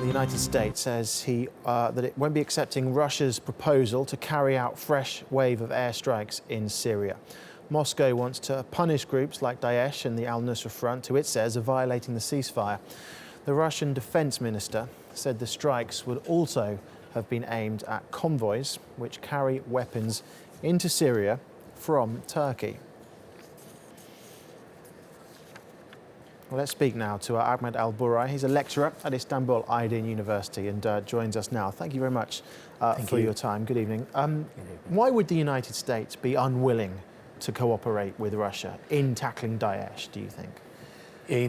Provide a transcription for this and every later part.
the United States says that it won't be accepting Russia's proposal to carry out fresh wave of airstrikes in Syria. Moscow wants to punish groups like Daesh and the al-Nusra Front, who it says are violating the ceasefire. The Russian defense minister said the strikes would also have been aimed at convoys which carry weapons into Syria from Turkey. Well, let's speak now to Ahmed al Burai. He's a lecturer at Istanbul Aydin University and joins us now. Thank you very much for your time. Good evening. Why would the United States be unwilling to cooperate with Russia in tackling Daesh, do you think?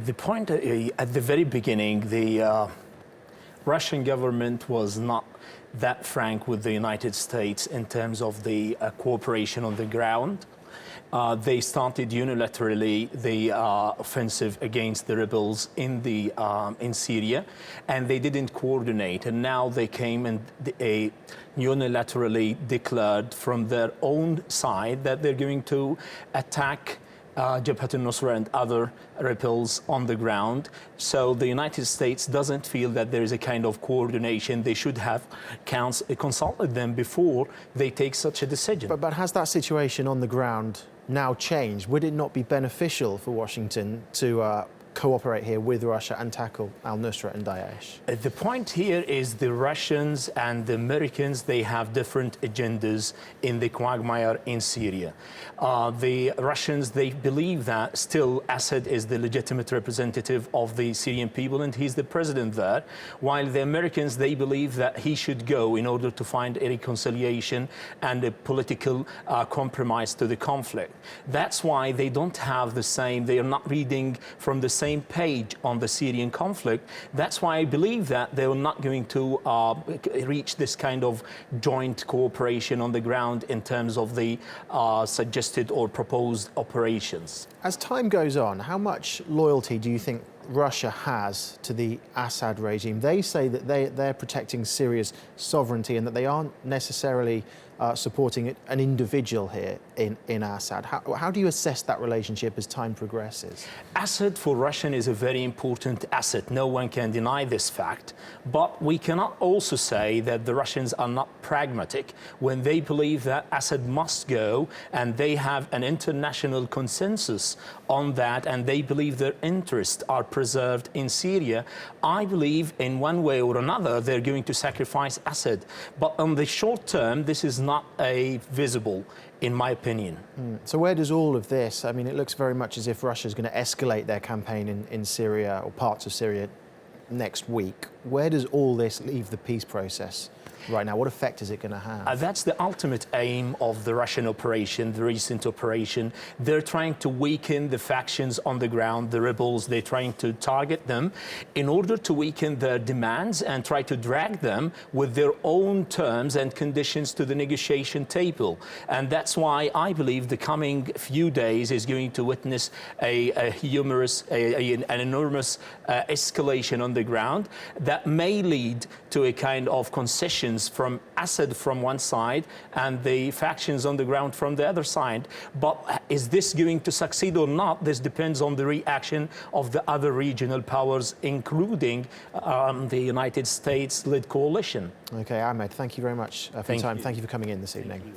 The point at the very beginning, the Russian government was not that frank with the United States in terms of the cooperation on the ground. They started unilaterally the offensive against the rebels in Syria, and they didn't coordinate. And now they came and unilaterally declared from their own side that they're going to attack Jabhat al-Nusra and other rebels on the ground. So the United States doesn't feel that there is a kind of coordination. They should have consulted them before they take such a decision. But has that situation on the ground now changed? Would it not be beneficial for Washington to cooperate here with Russia and tackle al-Nusra and Daesh? The point here is the Russians and the Americans, they have different agendas in the quagmire in Syria. The Russians, they believe that still Assad is the legitimate representative of the Syrian people and he's the president there, while the Americans, they believe that he should go in order to find a reconciliation and a political compromise to the conflict. That's why they don't have the same, they are not reading from the same page on the Syrian conflict. That's why I believe that they are not going to reach this kind of joint cooperation on the ground in terms of the suggested or proposed operations. As time goes on, how much loyalty do you think Russia has to the Assad regime? They say that they're protecting Syria's sovereignty and that they aren't necessarily supporting an individual here in Assad. How do you assess that relationship as time progresses? Assad for Russian is a very important asset. No one can deny this fact. But we cannot also say that the Russians are not pragmatic when they believe that Assad must go, and they have an international consensus on that, and they believe their interests are preserved in Syria. I believe in one way or another they're going to sacrifice Assad. But on the short term, this is not visible, in my opinion. So where does all of this, I mean, it looks very much as if Russia's going to escalate their campaign in Syria or parts of Syria next week. Where does all this leave the peace process right now? What effect is it going to have? That's the ultimate aim of the Russian operation, the recent operation. They're trying to weaken the factions on the ground, the rebels. They're trying to target them in order to weaken their demands and try to drag them with their own terms and conditions to the negotiation table. And that's why I believe the coming few days is going to witness an enormous escalation on the ground that may lead to a kind of concession from Assad from one side and the factions on the ground from the other side. But is this going to succeed or not? This depends on the reaction of the other regional powers, including the United States-led coalition. Okay, Ahmed, thank you very much for your time. Thank you for coming in this evening.